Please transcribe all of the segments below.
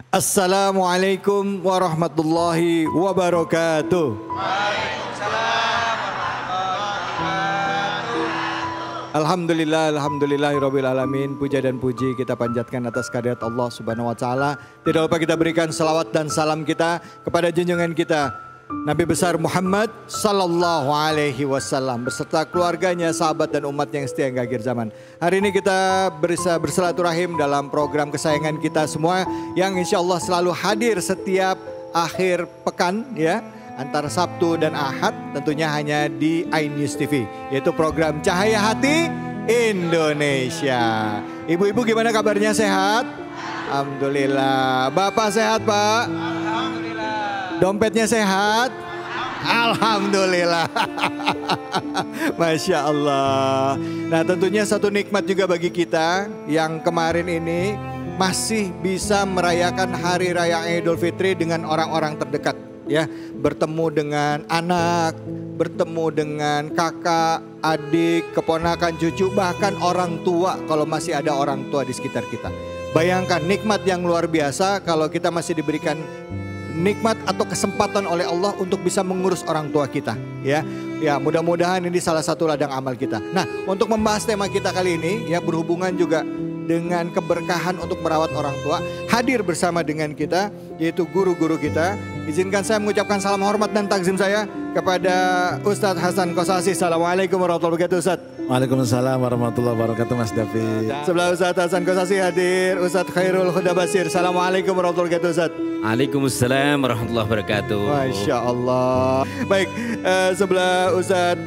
Assalamualaikum warahmatullahi wabarakatuh. Waalaikumsalam warahmatullahi wabarakatuh. Alhamdulillahirabbil alamin. Puja dan puji kita panjatkan atas kehadirat Allah Subhanahu wa taala. Tidak lupa kita berikan salawat dan salam kita kepada junjungan kita Nabi besar Muhammad sallallahu alaihi wasallam beserta keluarganya, sahabat dan umatnya yang setia hingga akhir zaman. Hari ini kita bisa bersilaturahim dalam program kesayangan kita semua yang insya Allah selalu hadir setiap akhir pekan ya, antara Sabtu dan Ahad, tentunya hanya di iNews TV, yaitu program Cahaya Hati Indonesia. Ibu-ibu gimana kabarnya, sehat? Alhamdulillah. Bapak sehat, Pak? Dompetnya sehat? Alhamdulillah. Masya Allah. Nah, tentunya satu nikmat juga bagi kita yang kemarin ini masih bisa merayakan Hari Raya Idul Fitri dengan orang-orang terdekat. Ya, bertemu dengan anak, bertemu dengan kakak, adik, keponakan, cucu, bahkan orang tua kalau masih ada orang tua di sekitar kita. Bayangkan nikmat yang luar biasa kalau kita masih diberikan nikmat atau kesempatan oleh Allah untuk bisa mengurus orang tua kita, ya. Ya, mudah-mudahan ini salah satu ladang amal kita. Nah, untuk membahas tema kita kali ini ya, berhubungan juga dengan keberkahan untuk merawat orang tua, hadir bersama dengan kita yaitu guru-guru kita. Izinkan saya mengucapkan salam hormat dan takzim saya kepada Ustadz Hasan Kosasi. Assalamualaikum warahmatullahi wabarakatuh, Ustadz. Waalaikumsalam warahmatullahi wabarakatuh, Mas David. Sebelah Ustadz Hasan Kosasi hadir Ustadz Khairul Huda Basir. Assalamualaikum warahmatullahi wabarakatuh, Ustadz. Waalaikumsalam warahmatullahi wabarakatuh. Masya Allah. Baik, sebelah Ustadz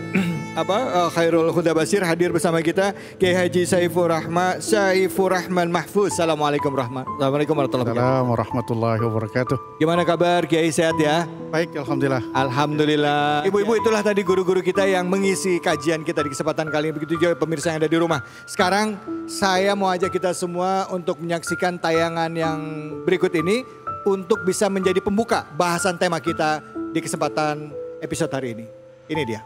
Khairul Huda Basir hadir bersama kita Kiai Haji Saifur Rahman Mahfuz. Assalamualaikum warahmatullahi wabarakatuh. Gimana kabar Kiai, sehat ya? Baik, alhamdulillah. Alhamdulillah. Ibu-ibu, itulah tadi guru-guru kita yang mengisi kajian kita di kesempatan kali ini. Begitu juga pemirsa yang ada di rumah. Sekarang saya mau ajak kita semua untuk menyaksikan tayangan yang berikut ini untuk bisa menjadi pembuka bahasan tema kita di kesempatan episode hari ini. Ini dia.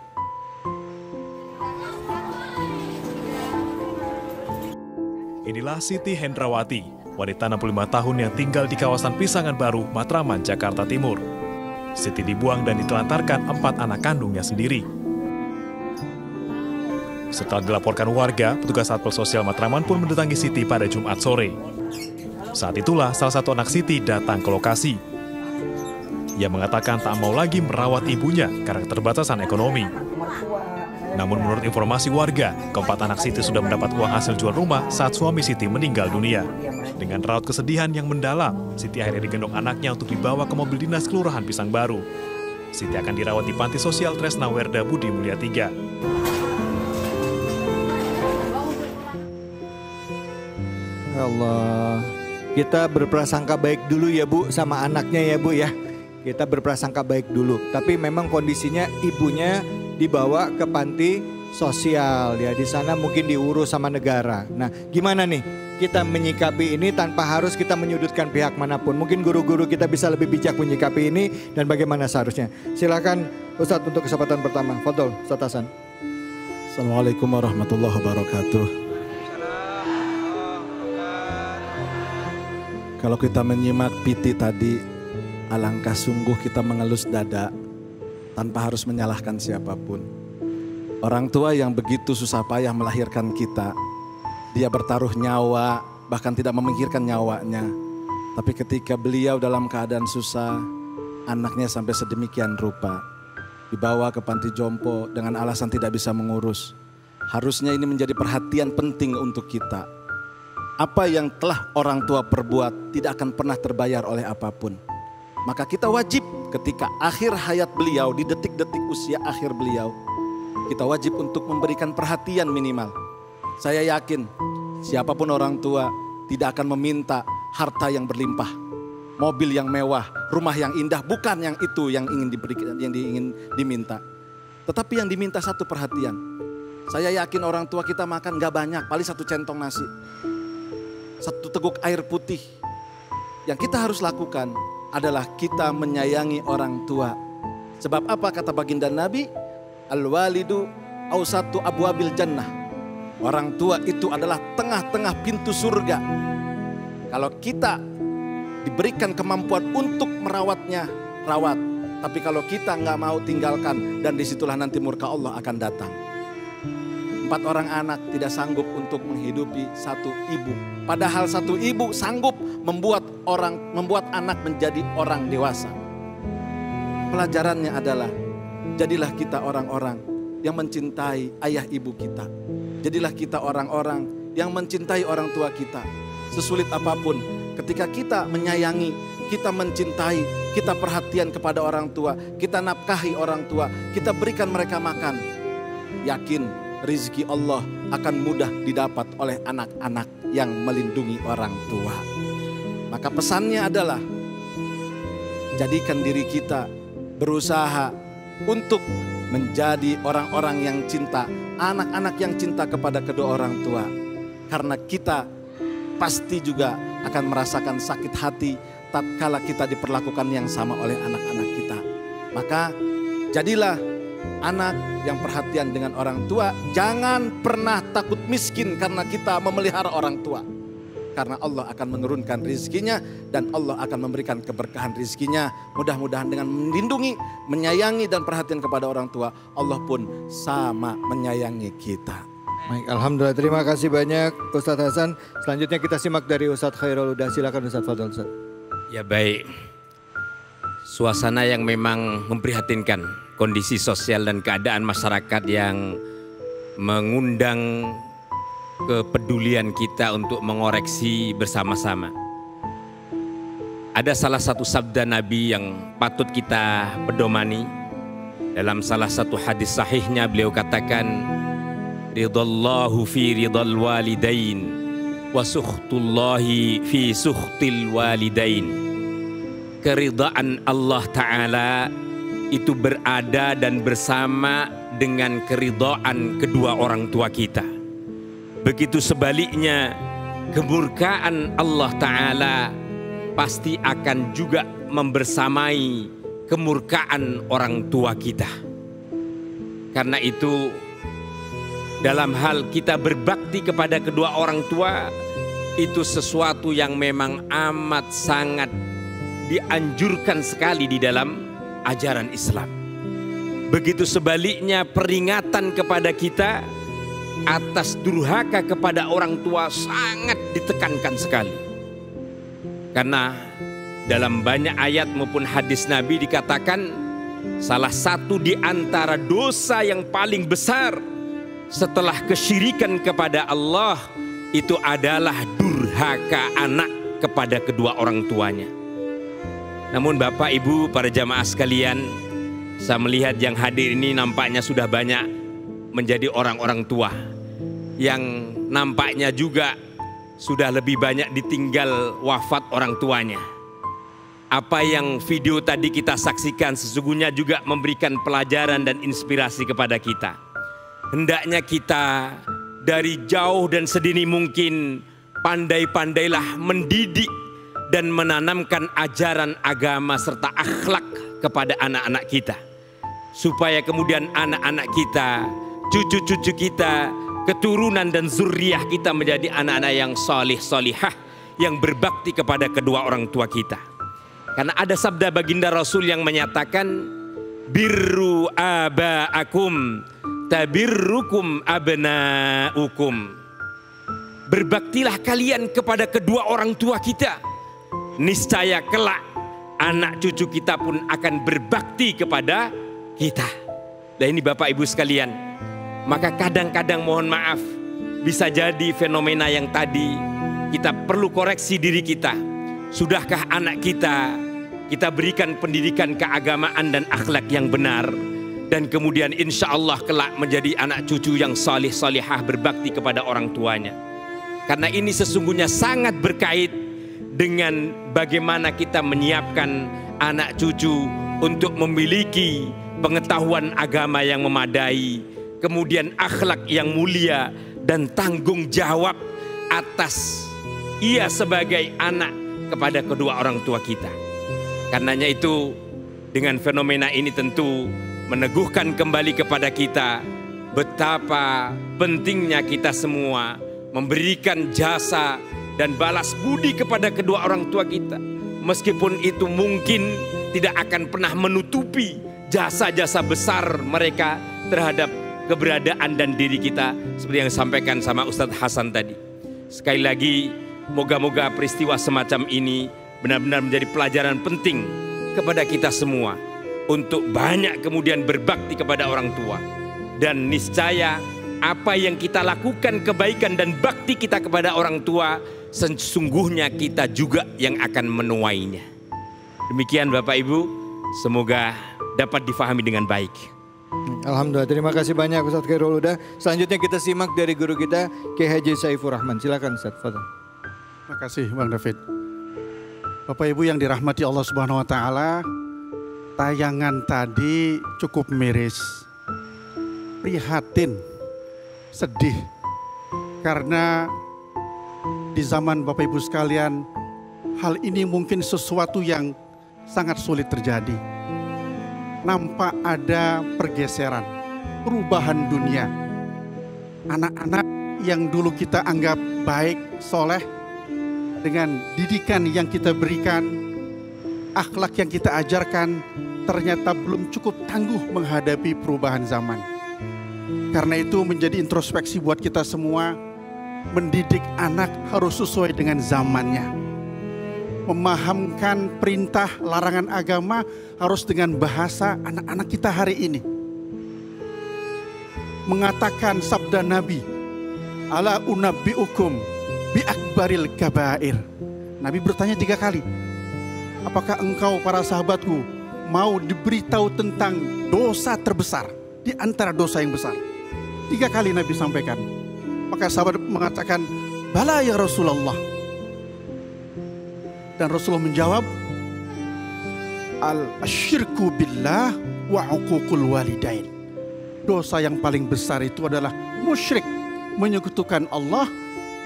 Inilah Siti Hendrawati, wanita 65 tahun yang tinggal di kawasan Pisangan Baru, Matraman, Jakarta Timur. Siti dibuang dan ditelantarkan 4 anak kandungnya sendiri. Setelah dilaporkan warga, petugas Satpol Sosial Matraman pun mendatangi Siti pada Jumat sore. Saat itulah salah satu anak Siti datang ke lokasi. Ia mengatakan tak mau lagi merawat ibunya karena keterbatasan ekonomi. Namun menurut informasi warga, keempat anak Siti sudah mendapat uang hasil jual rumah saat suami Siti meninggal dunia. Dengan raut kesedihan yang mendalam, Siti akhirnya digendong anaknya untuk dibawa ke mobil dinas Kelurahan Pisang Baru. Siti akan dirawat di Panti Sosial Tresna Werda Budi Mulia 3. Allah, kita berprasangka baik dulu ya Bu sama anaknya ya Bu ya. Kita berprasangka baik dulu. Tapi memang kondisinya ibunya dibawa ke panti sosial ya, di sana mungkin diurus sama negara. Nah, gimana nih kita menyikapi ini tanpa harus kita menyudutkan pihak manapun? Mungkin guru-guru kita bisa lebih bijak menyikapi ini dan bagaimana seharusnya. Silakan Ustadz untuk kesempatan pertama. Fadol, Ustadz Hasan. Assalamualaikum warahmatullahi wabarakatuh. Kalau kita menyimak Piti tadi, alangkah sungguh kita mengelus dada tanpa harus menyalahkan siapapun. Orang tua yang begitu susah payah melahirkan kita, dia bertaruh nyawa, bahkan tidak memikirkan nyawanya. Tapi ketika beliau dalam keadaan susah, anaknya sampai sedemikian rupa, dibawa ke panti jompo dengan alasan tidak bisa mengurus. Harusnya ini menjadi perhatian penting untuk kita. Apa yang telah orang tua perbuat tidak akan pernah terbayar oleh apapun. Maka kita wajib ketika akhir hayat beliau, di detik-detik usia akhir beliau, kita wajib untuk memberikan perhatian minimal. Saya yakin siapapun orang tua tidak akan meminta harta yang berlimpah, mobil yang mewah, rumah yang indah, bukan yang itu yang ingin diberikan, yang ingin diminta. Tetapi yang diminta satu perhatian. Saya yakin orang tua kita makan gak banyak, paling 1 centong nasi, 1 teguk air putih. Yang kita harus lakukan adalah kita menyayangi orang tua. Sebab apa kata baginda Nabi? Al-walidu awsatu abwabil jannah. Orang tua itu adalah tengah-tengah pintu surga. Kalau kita diberikan kemampuan untuk merawatnya, rawat. Tapi kalau kita nggak mau, tinggalkan, dan disitulah nanti murka Allah akan datang. 4 orang anak tidak sanggup untuk menghidupi satu ibu. Padahal satu ibu sanggup membuat anak menjadi orang dewasa. Pelajarannya adalah, jadilah kita orang-orang yang mencintai ayah ibu kita. Jadilah kita orang-orang yang mencintai orang tua kita. Sesulit apapun, ketika kita menyayangi, kita mencintai, kita perhatian kepada orang tua, kita nafkahi orang tua, kita berikan mereka makan. Yakin rizki Allah akan mudah didapat oleh anak-anak yang melindungi orang tua. Maka pesannya adalah, jadikan diri kita berusaha untuk menjadi orang-orang yang cinta, anak-anak yang cinta kepada kedua orang tua. Karena kita pasti juga akan merasakan sakit hati tatkala kita diperlakukan yang sama oleh anak-anak kita. Maka jadilah anak yang perhatian dengan orang tua. Jangan pernah takut miskin karena kita memelihara orang tua. Karena Allah akan menurunkan rizkinya dan Allah akan memberikan keberkahan rizkinya. Mudah-mudahan dengan melindungi, menyayangi dan perhatian kepada orang tua, Allah pun sama menyayangi kita. Baik, alhamdulillah, terima kasih banyak Ustadz Hasan. Selanjutnya kita simak dari Ustadz Khairul Huda. Silakan Ustadz, fadhol Ustadz. Ya baik, suasana yang memang memprihatinkan, kondisi sosial dan keadaan masyarakat yang mengundang kepedulian kita untuk mengoreksi bersama-sama. Ada salah satu sabda Nabi yang patut kita pedomani. Dalam salah satu hadis sahihnya beliau katakan, ridallahu fi ridal walidain wa sukhtullahi fi sukhtil walidain. Keridaan Allah Ta'ala itu berada dan bersama dengan keridaan kedua orang tua kita. Begitu sebaliknya, kemurkaan Allah Ta'ala pasti akan juga membersamai kemurkaan orang tua kita. Karena itu, dalam hal kita berbakti kepada kedua orang tua, itu sesuatu yang memang amat sangat dianjurkan sekali di dalam ajaran Islam. Begitu sebaliknya, peringatan kepada kita atas durhaka kepada orang tua sangat ditekankan sekali. Karena dalam banyak ayat maupun hadis Nabi dikatakan, salah satu di antara dosa yang paling besar setelah kesyirikan kepada Allah itu adalah durhaka anak kepada kedua orang tuanya. Namun Bapak Ibu para jamaah sekalian, saya melihat yang hadir ini nampaknya sudah banyak menjadi orang-orang tua, yang nampaknya juga sudah lebih banyak ditinggal wafat orang tuanya. Apa yang video tadi kita saksikan sesungguhnya juga memberikan pelajaran dan inspirasi kepada kita. Hendaknya kita dari jauh dan sedini mungkin pandai-pandailah mendidik dan menanamkan ajaran agama serta akhlak kepada anak-anak kita. Supaya kemudian anak-anak kita, cucu-cucu kita, keturunan dan zuriyah kita menjadi anak-anak yang salih salihah, yang berbakti kepada kedua orang tua kita. Karena ada sabda baginda Rasul yang menyatakan, birru aba'akum tabirrukum abna'ukum. Berbaktilah kalian kepada kedua orang tua kita, niscaya kelak anak cucu kita pun akan berbakti kepada kita. Nah ini Bapak Ibu sekalian, maka kadang-kadang mohon maaf, bisa jadi fenomena yang tadi kita perlu koreksi diri kita. Sudahkah anak kita berikan pendidikan keagamaan dan akhlak yang benar, dan kemudian insya Allah kelak menjadi anak cucu yang salih salihah berbakti kepada orang tuanya. Karena ini sesungguhnya sangat berkait dengan bagaimana kita menyiapkan anak cucu untuk memiliki pengetahuan agama yang memadai, kemudian akhlak yang mulia dan tanggung jawab atas ia sebagai anak kepada kedua orang tua kita. Karenanya itu, dengan fenomena ini tentu meneguhkan kembali kepada kita betapa pentingnya kita semua memberikan jasa dan balas budi kepada kedua orang tua kita, meskipun itu mungkin tidak akan pernah menutupi jasa-jasa besar mereka terhadap keberadaan dan diri kita, seperti yang disampaikan sama Ustadz Hasan tadi. Sekali lagi, moga-moga peristiwa semacam ini benar-benar menjadi pelajaran penting kepada kita semua untuk banyak kemudian berbakti kepada orang tua. Dan niscaya apa yang kita lakukan kebaikan dan bakti kita kepada orang tua, sesungguhnya kita juga yang akan menuainya. Demikian Bapak Ibu, semoga dapat difahami dengan baik. Alhamdulillah, terima kasih banyak Ustadz Khairul Huda. Selanjutnya kita simak dari guru kita Kiai Haji Saifur Rahman. Silakan Ustadz, fadhil. Terima kasih Bang David. Bapak Ibu yang dirahmati Allah Subhanahu wa taala, tayangan tadi cukup miris. Prihatin, sedih. Karena di zaman Bapak Ibu sekalian, hal ini mungkin sesuatu yang sangat sulit terjadi. Nampak ada pergeseran, perubahan dunia. Anak-anak yang dulu kita anggap baik, soleh, dengan didikan yang kita berikan, akhlak yang kita ajarkan, ternyata belum cukup tangguh menghadapi perubahan zaman. Karena itu menjadi introspeksi buat kita semua, mendidik anak harus sesuai dengan zamannya. Memahamkan perintah larangan agama harus dengan bahasa anak-anak kita hari ini. Mengatakan sabda Nabi, ala unabbiukum bi akbaril kabair. Nabi bertanya 3 kali, apakah engkau para sahabatku mau diberitahu tentang dosa terbesar di antara dosa yang besar? 3 kali Nabi sampaikan. Maka sahabat mengatakan, bala ya Rasulullah. Dan Rasulullah menjawab, al-asyirku billah wa uququl walidain. Dosa yang paling besar itu adalah musyrik, menyekutukan Allah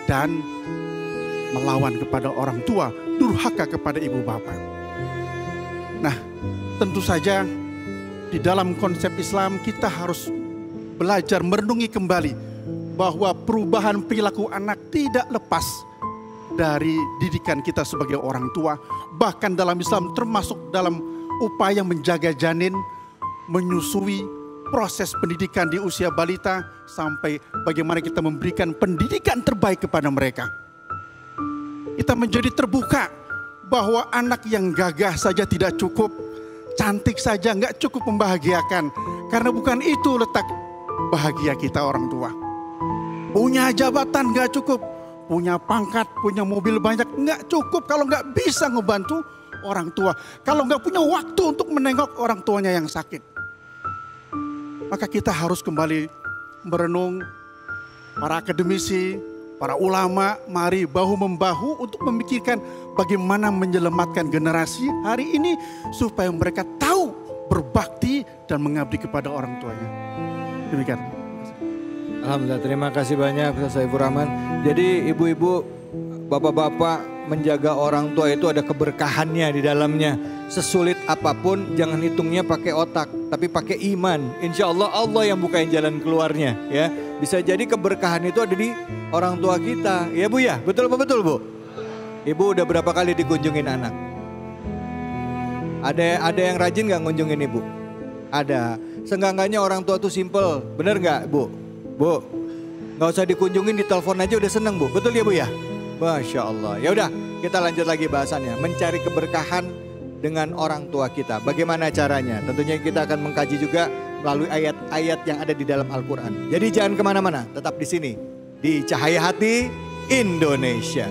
dan melawan kepada orang tua, durhaka kepada ibu bapak. Nah, tentu saja di dalam konsep Islam kita harus belajar merenungi kembali bahwa perubahan perilaku anak tidak lepas dari didikan kita sebagai orang tua. Bahkan dalam Islam termasuk dalam upaya menjaga janin, menyusui, proses pendidikan di usia balita, sampai bagaimana kita memberikan pendidikan terbaik kepada mereka. Kita menjadi terbuka bahwa anak yang gagah saja tidak cukup, cantik saja nggak cukup membahagiakan. Karena bukan itu letak bahagia kita orang tua. Punya jabatan nggak cukup, punya pangkat, punya mobil banyak, nggak cukup kalau nggak bisa ngebantu orang tua. Kalau nggak punya waktu untuk menengok orang tuanya yang sakit. Maka kita harus kembali merenung, para akademisi, para ulama, mari bahu-membahu untuk memikirkan bagaimana menyelamatkan generasi hari ini supaya mereka tahu berbakti dan mengabdi kepada orang tuanya. Demikian. Alhamdulillah, terima kasih banyak Ustaz Saifur Rahman. Jadi ibu-ibu, bapak-bapak, menjaga orang tua itu ada keberkahannya di dalamnya. Sesulit apapun jangan hitungnya pakai otak, tapi pakai iman. Insya Allah Allah yang bukain jalan keluarnya ya. Bisa jadi keberkahan itu ada di orang tua kita. Ya Bu ya, betul apa betul Bu? Ibu udah berapa kali dikunjungin anak? Ada yang rajin gak ngunjungin ibu? Ada. Seenggak-enggaknya orang tua tuh simple, bener gak Bu? Bu, nggak usah dikunjungin, di telepon aja udah seneng Bu. Betul ya Bu ya? Masya Allah. Ya udah, kita lanjut lagi bahasannya. Mencari keberkahan dengan orang tua kita. Bagaimana caranya? Tentunya kita akan mengkaji juga melalui ayat-ayat yang ada di dalam Al-Quran. Jadi jangan kemana-mana, tetap di sini di Cahaya Hati Indonesia.